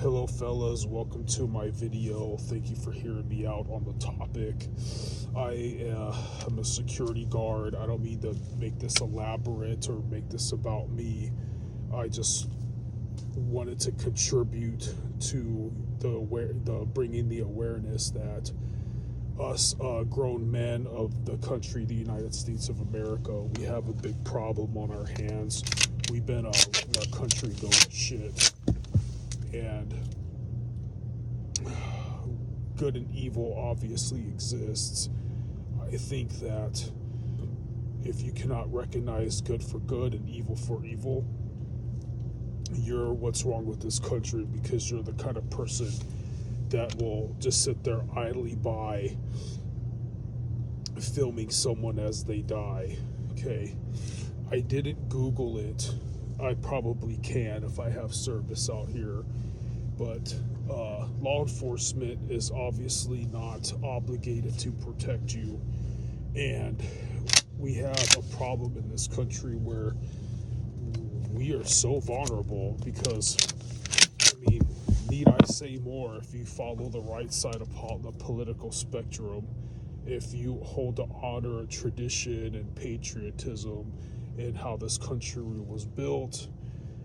Hello fellas, welcome to my video. Thank you for hearing me out on the topic. I am a security guard. I don't mean to make this elaborate or make this about me. I just wanted to contribute to the bringing the awareness that us grown men of the country, the United States of America, we have a big problem on our hands. We've been letting our country go to shit. And good and evil obviously exists. I think that if you cannot recognize good for good and evil for evil, you're what's wrong with this country, because you're the kind of person that will just sit there idly by filming someone as they die. Okay, I didn't Google it. I probably can if I have service out here, but law enforcement is obviously not obligated to protect you, and we have a problem in this country where we are so vulnerable because, I mean, need I say more? If you follow the right side of the political spectrum, if you hold to honor, tradition, and patriotism and how this country was built,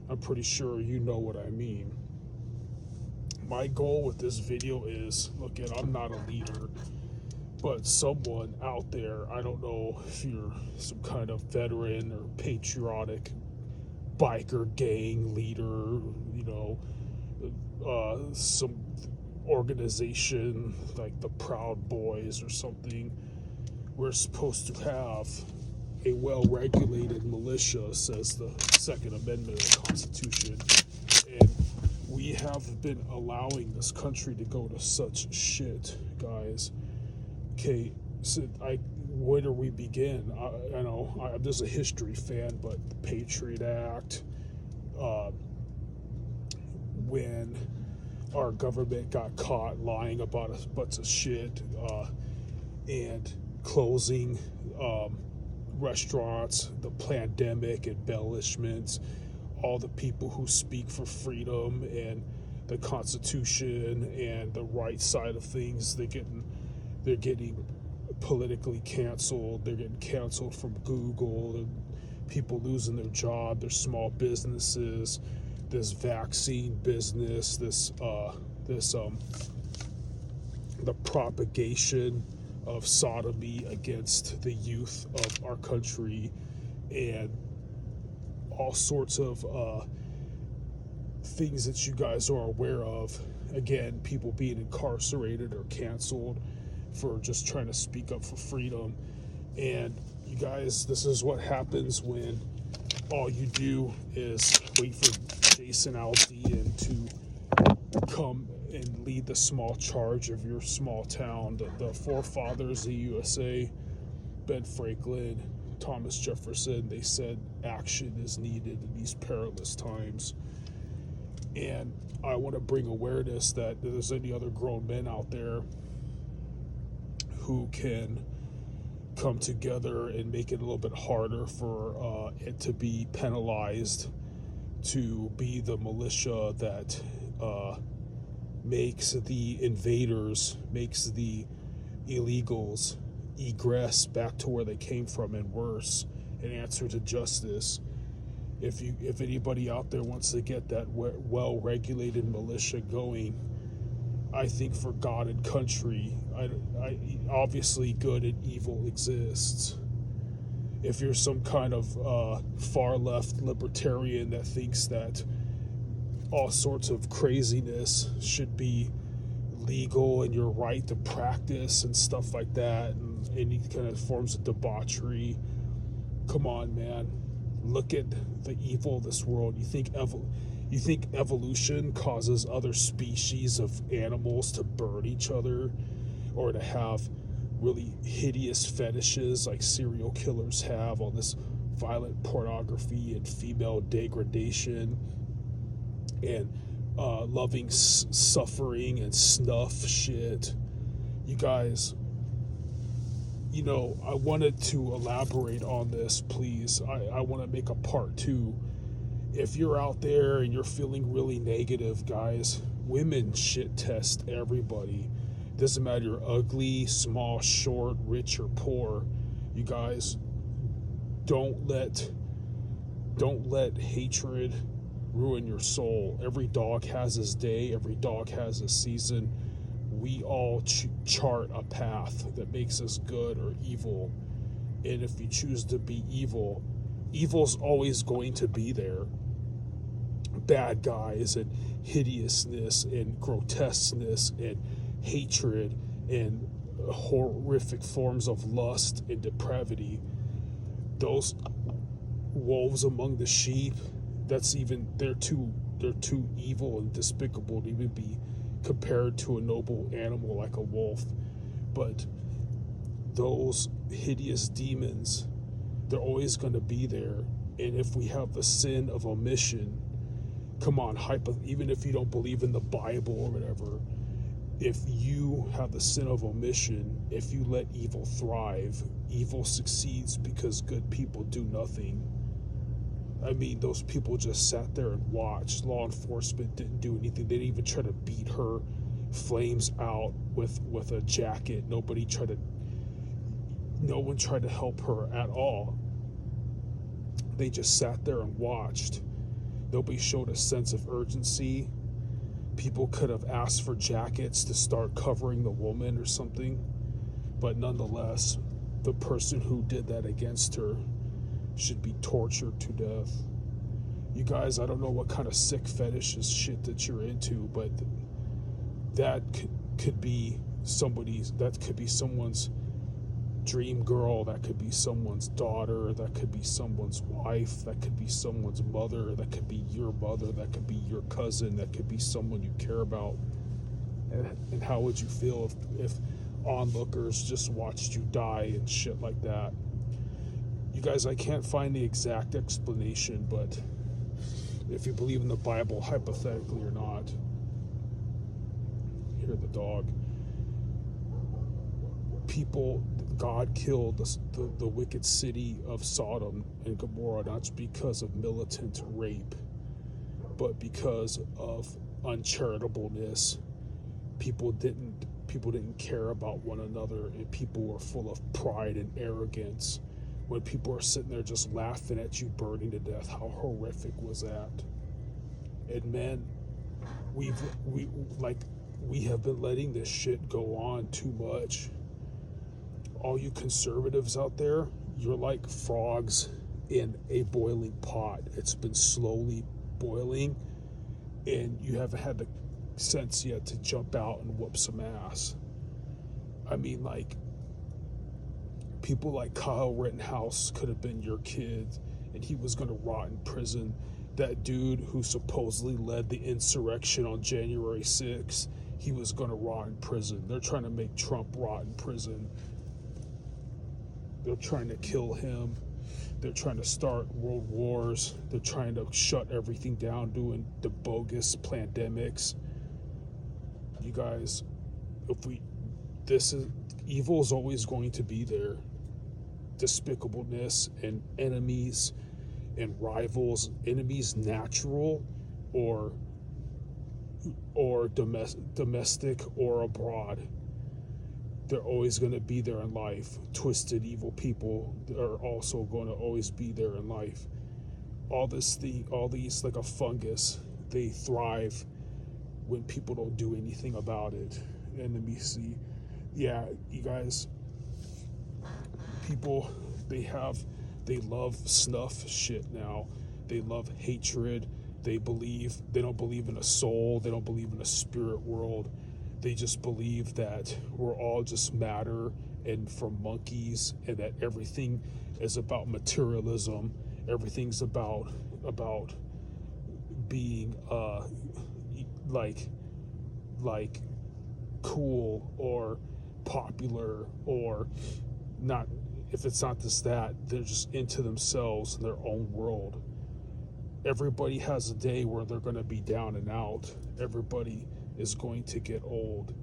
I'm pretty sure you know what I mean. My goal with this video is, look, and I'm not a leader, but someone out there, I don't know if you're some kind of veteran or patriotic biker gang leader, some organization like the Proud Boys or something. We're supposed to have a well-regulated militia, says the Second Amendment of the Constitution, and we have been allowing this country to go to such shit, guys. Okay, so where do we begin? I know I'm just a history fan, but the Patriot Act, when our government got caught lying about a bunch of shit, and closing restaurants, the pandemic embellishments, all the people who speak for freedom and the Constitution and the right side of things, they're getting politically canceled. They're getting canceled from Google, and people losing their job, their small businesses, this vaccine business, the propagation of sodomy against the youth of our country, and all sorts of things that you guys are aware of. Again, people being incarcerated or canceled for just trying to speak up for freedom. And you guys, this is what happens when all you do is wait for Jason Aldean to come and lead the small charge of your small town. The forefathers of the USA, Ben Franklin, Thomas Jefferson, they said action is needed in these perilous times. And I want to bring awareness that if there's any other grown men out there who can come together and make it a little bit harder for it to be penalized, to be the militia that makes the invaders, makes the illegals egress back to where they came from and worse, in answer to justice. If anybody out there wants to get that well-regulated militia going, I think for God and country, I obviously good and evil exists. If you're some kind of far-left libertarian that thinks that all sorts of craziness should be legal and your right to practice and stuff like that, and any kind of forms of debauchery, come on, man. Look at the evil of this world. You think evolution causes other species of animals to burn each other, or to have really hideous fetishes like serial killers have, all this violent pornography and female degradation and loving suffering and snuff shit? You guys, I wanted to elaborate on this, please. I want to make a part 2 if you're out there and you're feeling really negative, guys, women shit test everybody. Doesn't matter you're ugly, small, short, rich, or poor. You guys, don't let hatred ruin your soul. Every dog has his day. Every dog has a season. We all chart a path that makes us good or evil. And if you choose to be evil, evil's always going to be there. Bad guys and hideousness and grotesqueness and hatred and horrific forms of lust and depravity. Those wolves among the sheep, they're too evil and despicable to even be compared to a noble animal like a wolf. But those hideous demons, they're always going to be there. And if we have the sin of omission, come on, even if you don't believe in the Bible or whatever, if you have the sin of omission, if you let evil thrive, evil succeeds because good people do nothing. I mean, those people just sat there and watched. Law enforcement didn't do anything. They didn't even try to beat her flames out with a jacket. No one tried to help her at all. They just sat there and watched. Nobody showed a sense of urgency. People could have asked for jackets to start covering the woman or something. But nonetheless, the person who did that against her should be tortured to death. You guys, I don't know what kind of sick fetishes shit that you're into, but that could be someone's dream girl, that could be someone's daughter, that could be someone's wife, that could be someone's mother, that could be your mother, that could be your cousin, that could be someone you care about. And how would you feel if onlookers just watched you die and shit like that? You guys, I can't find the exact explanation, but if you believe in the Bible, hypothetically or not, hear the dog. God killed the wicked city of Sodom and Gomorrah not just because of militant rape, but because of uncharitableness. People didn't care about one another, and people were full of pride and arrogance. When people are sitting there just laughing at you burning to death, how horrific was that? And men, we have been letting this shit go on too much. All you conservatives out there, you're like frogs in a boiling pot. It's been slowly boiling, and you haven't had the sense yet to jump out and whoop some ass. I mean, like, people like Kyle Rittenhouse could have been your kid, and he was going to rot in prison. That dude who supposedly led the insurrection on January 6th, he was going to rot in prison. They're trying to make Trump rot in prison. They're trying to kill him. They're trying to start world wars. They're trying to shut everything down, doing the bogus pandemics. You guys, evil is always going to be there. Despicableness and enemies and rivals, enemies natural or domestic or abroad. They're always going to be there in life. Twisted, evil people are also going to always be there in life. All these, like a fungus, they thrive when people don't do anything about it. And let me see. Yeah, you guys, people, they love snuff shit now. They love hatred. They don't believe in a soul. They don't believe in a spirit world. They just believe that we're all just matter and from monkeys, and that everything is about materialism. Everything's about being like cool or popular, or not. If it's not just that, they're just into themselves in their own world. Everybody has a day where they're going to be down and out. Everybody is going to get old.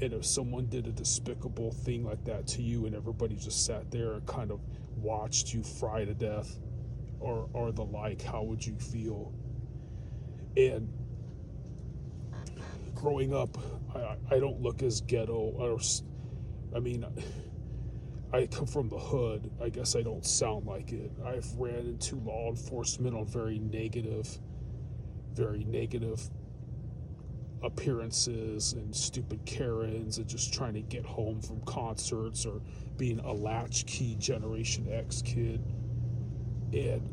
And if someone did a despicable thing like that to you and everybody just sat there and kind of watched you fry to death, or the like, how would you feel? And growing up, I don't look as ghetto, or I mean, I come from the hood. I guess I don't sound like it. I've ran into law enforcement on very negative appearances and stupid Karens and just trying to get home from concerts or being a latchkey Generation X kid. And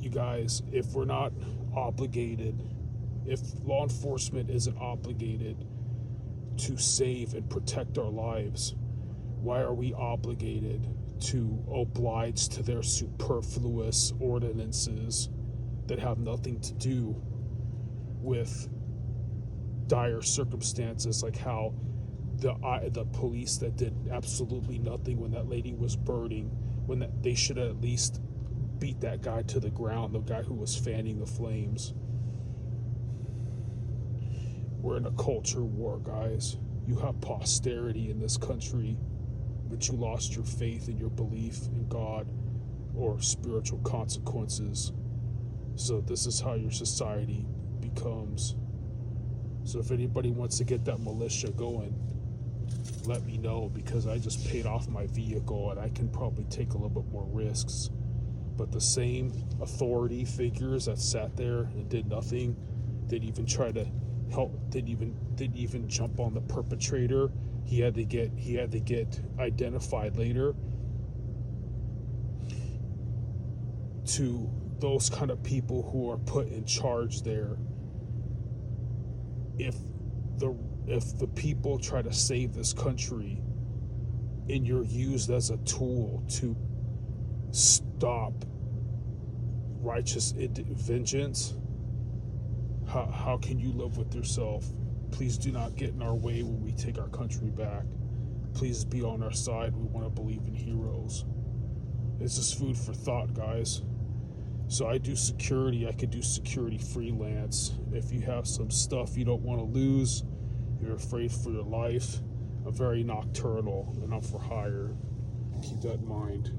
you guys, if we're not obligated, if law enforcement isn't obligated to save and protect our lives, why are we obligated to oblige to their superfluous ordinances that have nothing to do with dire circumstances, like how the police that did absolutely nothing when that lady was burning, when they should have at least beat that guy to the ground, the guy who was fanning the flames. We're in a culture war, guys. You have posterity in this country, but you lost your faith and your belief in God or spiritual consequences. So this is how your society becomes. So if anybody wants to get that militia going, let me know, because I just paid off my vehicle and I can probably take a little bit more risks. But the same authority figures that sat there and did nothing, didn't even try to help, didn't even jump on the perpetrator. He had to get identified later. To those kind of people who are put in charge there, if the people try to save this country and you're used as a tool to stop righteous vengeance, how can you live with yourself? Please do not get in our way when we take our country back. Please be on our side. We want to believe in heroes. It's just food for thought, guys. So I do security. I could do security freelance. If you have some stuff you don't want to lose, you're afraid for your life, I'm very nocturnal and I'm for hire. Keep that in mind.